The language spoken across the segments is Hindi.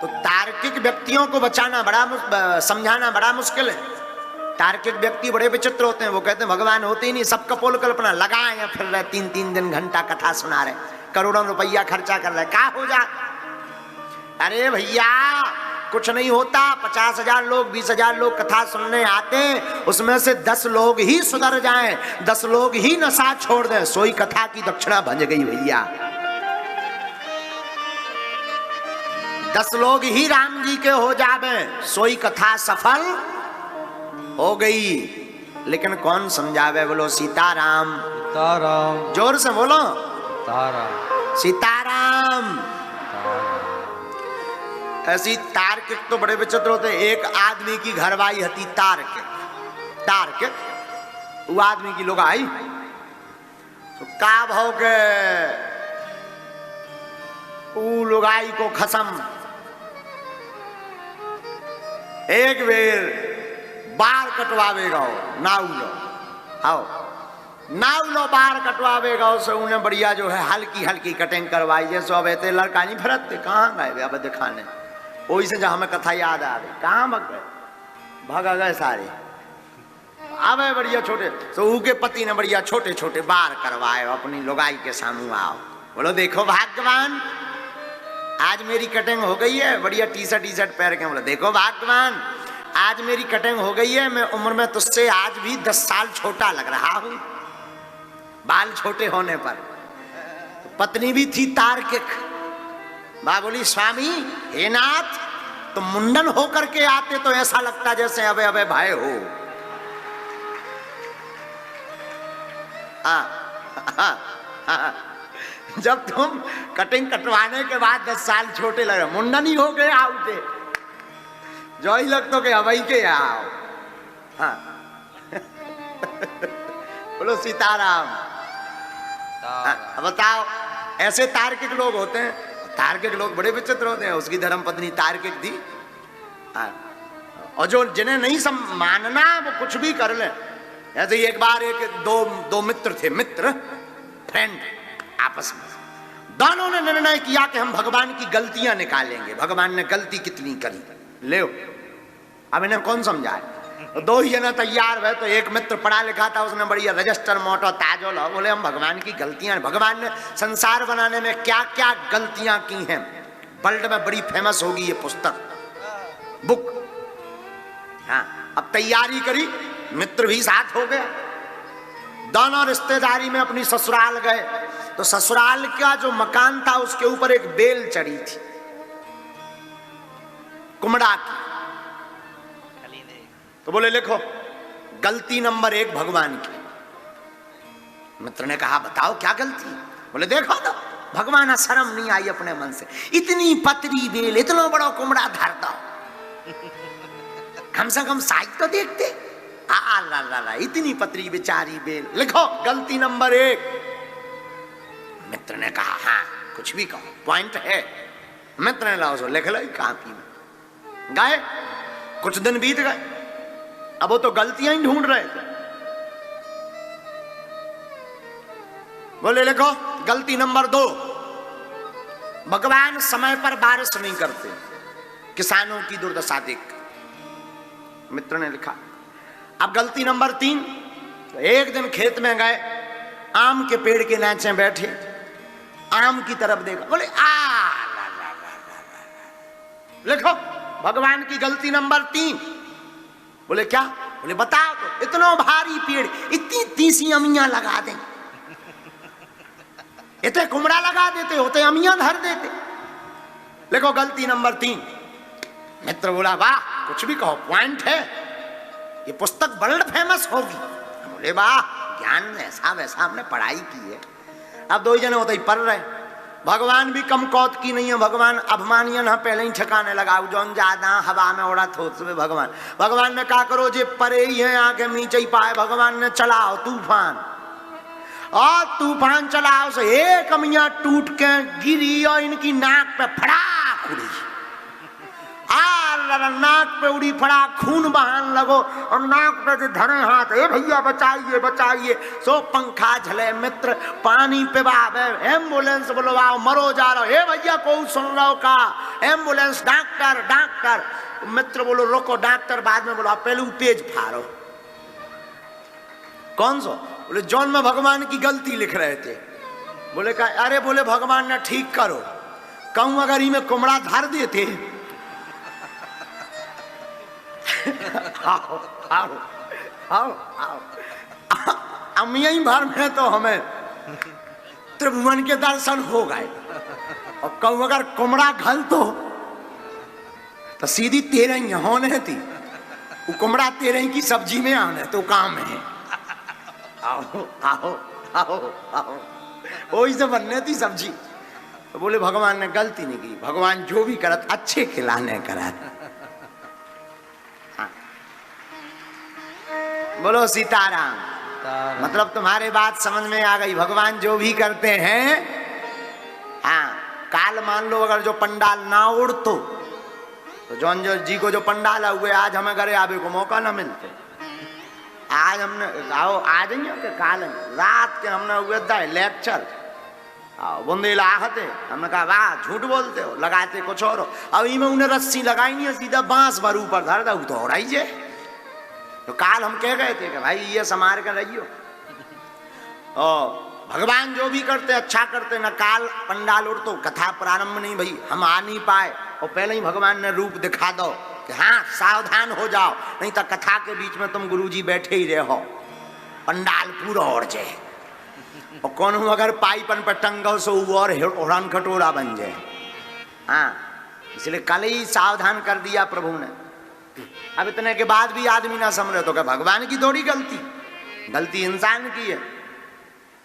तो तार्किक व्यक्तियों को बचाना समझाना बड़ा मुश्किल है। तार्किक व्यक्ति बड़े विचित्र होते हैं, वो कहते हैं भगवान होते ही नहीं, सब कपोल कल्पना लगाए या फिर रहे 3-3 दिन घंटा कथा सुना रहे, करोड़ों रुपया खर्चा कर रहे, क्या हो जा। अरे भैया कुछ नहीं होता, 50,000 लोग 20,000 लोग कथा सुनने आते हैं, उसमें से 10 लोग ही सुधर जाएं, 10 लोग ही नशा छोड़ दें, सोई कथा की दक्षिणा बन गई भैया। 10 लोग ही राम जी के हो जावे, सोई कथा सफल हो गई। लेकिन कौन समझावे? बोलो सीताराम। सीताराम। जोर से बोलो सीताराम। सीताराम। ऐसी तार्किक तो बड़े विचित्र होते। एक आदमी की घरवाई हती तार्किक वो आदमी की लोग आई तो का भाव के ऊ लुगाई को खसम एक बेर बाल कटवावेगा, नाव लो बाल कटवावेगा उसे, उन्हें बढ़िया जो है हल्की हल्की कटिंग करवाई, जैसे अब ऐसे लड़का नहीं फिरते कहाँ गए अब दिखाने, वही से जब हमें कथा याद आ गई, कहाँ भाग गए सारे। अब बढ़िया छोटे तो उनके पति ने बढ़िया छोटे छोटे बाल करवाए, अपनी लुगाई के सामने आओ, बोलो देखो भाग्यवान आज मेरी कटिंग हो गई है, बढ़िया टी शर्ट पहन के, बोलो देखो भाग्यवान आज मेरी कटिंग हो गई है, मैं उम्र में तुझसे आज भी 10 साल छोटा लग रहा हूं, बाल छोटे होने पर। तो पत्नी भी थी तार्किक, बोली स्वामी हे नाथ तुम मुंडन होकर के आते तो ऐसा लगता जैसे अबे भाई हो। जब तुम कटिंग कटवाने के बाद 10 साल छोटे लग रहे, मुंडन ही हो गए आउटे जो ही लग तो के हवाई के आओ। हाँ बोलो सीताराम। बताओ ऐसे तार्किक लोग होते हैं, तार्किक लोग बड़े विचित्र होते हैं। उसकी धर्म पत्नी तार्किक थी, और जो जिन्हें नहीं मानना वो कुछ भी कर ले। ऐसे ही एक बार दो मित्र थे, फ्रेंड आपस में, दोनों ने निर्णय किया कि हम भगवान की गलतियां निकालेंगे, भगवान ने गलती कितनी करी ले। अब इन्हें कौन समझाए? दो ही जने तैयार हुए, तो एक मित्र पढ़ा लिखा था, उसने बढ़िया रजिस्टर मोटो ताजो लो, बोले हम भगवान की गलतियां, भगवान ने संसार बनाने में क्या क्या गलतियां की हैं, वर्ल्ड में बड़ी फेमस होगी ये पुस्तक बुक। हाँ अब तैयारी करी, मित्र भी साथ हो गया, दोनों रिश्तेदारी में अपनी ससुराल गए। तो ससुराल का जो मकान था उसके ऊपर एक बेल चढ़ी थी कुमड़ा की। तो बोले लिखो गलती नंबर 1 भगवान की। मित्र ने कहा बताओ क्या गलती? बोले देखो तो भगवान शर्म नहीं आई अपने मन से, इतनी पतरी बेल इतना बड़ा कुमड़ा धर दो, कम से कम साइज तो देखते। ला इतनी पतरी बेचारी बेल, लिखो गलती नंबर 1। मित्र ने कहा हाँ कुछ भी कहो पॉइंट है। मित्र ने लाओ लिख लो कॉपी में। गए कुछ दिन बीत गए, अब वो तो गलतियां ही ढूंढ रहे थे। बोले लिखो गलती नंबर 2, भगवान समय पर बारिश नहीं करते, किसानों की दुर्दशा देख। मित्र ने लिखा। अब गलती नंबर 3, तो एक दिन खेत में गए, आम के पेड़ के नीचे बैठे, आम की तरफ देखा, बोले लिखो भगवान की गलती नंबर 3। बोले क्या? बोले बताओ तो, इतना भारी पेड़ इतनी तीसी अमियां लगा दें, इतने कुमड़ा लगा देते होते अमियां धर देते। लिखो गलती नंबर 3। मित्र बोला वाह कुछ भी कहो पॉइंट है, ये पुस्तक वर्ल्ड फेमस होगी। बोले वाह ज्ञान ऐसा वैसा हमने पढ़ाई की है। अब 2 जने होते ही पढ़ रहे, भगवान भी कम कौत की नहीं है, भगवान अभिमानियन है, पहले ही ठिकाने लगाओ जौन ज्यादा हवा में उड़ा थो भगवान ने कहा करो जे परे ही है आगे नीचे ही पाए, भगवान ने चलाओ तूफान, और तूफान चलाओ से एक अमिया टूट के गिरी और इनकी नाक पे फड़ाक उड़ी। नाक पे उड़ी पड़ा, खून बहान लगो और नाक पे जो धरे हाथ, ए भैया बचाइए बचाइए। सो पंखा झले मित्र, पानी पिवावे, एम्बुलेंस बुलवाओ, मरो जा रहो, ए भैया को सुन रहो का, एम्बुलेंस, डॉक्टर डॉक्टर। मित्र बोलो रुको, डॉक्टर बाद में बोलो, पहले पेज फाड़ो। कौन सो? बोले जॉन में भगवान की गलती लिख रहे थे। बोले का, अरे बोले भगवान ने ठीक करो। कहूं अगर इमें कुमड़ा धार देते। आओ आओ आओ आओ, हम यहीं भर में तो हमें त्रिभुवन के दर्शन हो गए। और कहूं अगर कुमड़ा घल तो सीधी तेरे ही होने थी, वो कुमड़ा तेरे की सब्जी में आने तो काम है। आओ आओ आओ आओ, वही से बनने थी सब्जी। तो बोले भगवान ने गलती नहीं की, भगवान जो भी करत अच्छे खिलाने करत। हाँ। बोलो सीताराम। मतलब तुम्हारे बात समझ में आ गई, भगवान जो भी करते हैं। हाँ, काल मान लो अगर जो पंडाल ना उड़ तो जॉन जो जी को जो पंडाल हुए आज हमें घरे आवे को मौका ना मिलते। आज हमने आओ आ जाइए काल रात के हमने हुए था लेक्चर बुंदेला आहते, हमने कहा वाह झूठ बोलते हो, लगाते कुछ और हो। अब इनमें उन्हें रस्सी लगाई नहीं है, सीधा बांस भर ऊपर धर दो तो हो रही है। तो काल हम कह गए थे कि भाई ये समार कर रहियो। भगवान जो भी करते अच्छा करते ना, काल पंडाल उड़ तो कथा प्रारंभ नहीं भाई, हम आ नहीं पाए और पहले ही भगवान ने रूप दिखा दो कि हाँ सावधान हो जाओ, नहीं तो कथा के बीच में तुम गुरुजी बैठे ही रहो, पंडाल पूरा उड़ जाए और कौन अगर पाइपन पर टंगो सो और हरण खटोरा बन जाए। हाँ, इसलिए कल ही सावधान कर दिया प्रभु ने। अब इतने के बाद भी आदमी ना समझे तो क्या भगवान की थोड़ी गलती, गलती इंसान की है।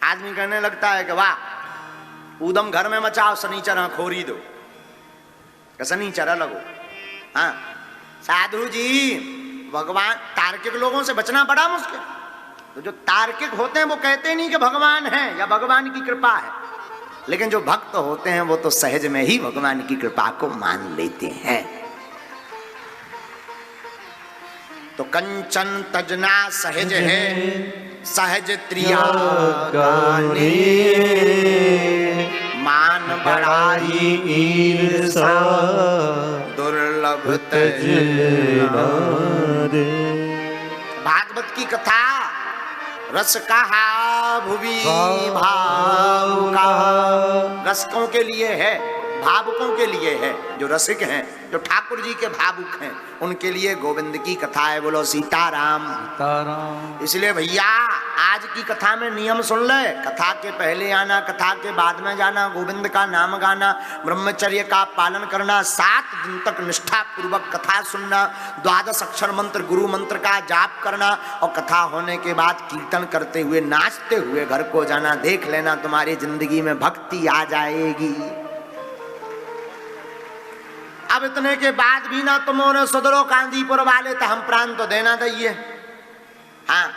आदमी कहने लगता है कि वाह ऊधम घर में मचाओ, शनिचर खोरी दो, शनिचर लगो। हाँ साधु जी, भगवान तार्किक लोगों से बचना बड़ा मुश्किल। तो जो तार्किक होते हैं वो कहते नहीं कि भगवान है या भगवान की कृपा है, लेकिन जो भक्त होते हैं वो तो सहज में ही भगवान की कृपा को मान लेते हैं। तो कंचन तजना सहज है, सहज त्रिया गाने, मान बढ़ाई ईर्षा दुर्लभ तज भागवत की कथा रस कहा भुवि भाव कहा, रसकों के लिए है, भावुकों के लिए है, जो रसिक हैं, जो ठाकुर जी के भावुक हैं, उनके लिए गोविंद की कथा है। बोलो सीताराम सीताराम। इसलिए भैया आज की कथा में नियम सुन ले, कथा के पहले आना, कथा के बाद में जाना, गोविंद का नाम गाना, ब्रह्मचर्य का पालन करना, 7 दिन तक निष्ठा पूर्वक कथा सुनना, 12 अक्षर मंत्र गुरु मंत्र का जाप करना और कथा होने के बाद कीर्तन करते हुए नाचते हुए घर को जाना। देख लेना तुम्हारी जिंदगी में भक्ति आ जाएगी। अब इतने के बाद भी ना तुमने सुधरो कांदीपुर वाले, तो हम प्राण तो देना चाहिए। हाँ,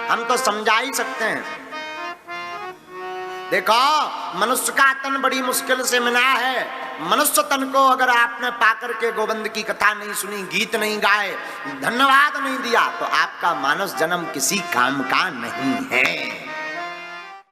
हम तो समझा ही सकते हैं। देखो मनुष्य का तन बड़ी मुश्किल से मिला है, मनुष्य तन को अगर आपने पाकर के गोविंद की कथा नहीं सुनी, गीत नहीं गाए, धन्यवाद नहीं दिया, तो आपका मानव जन्म किसी काम का नहीं है।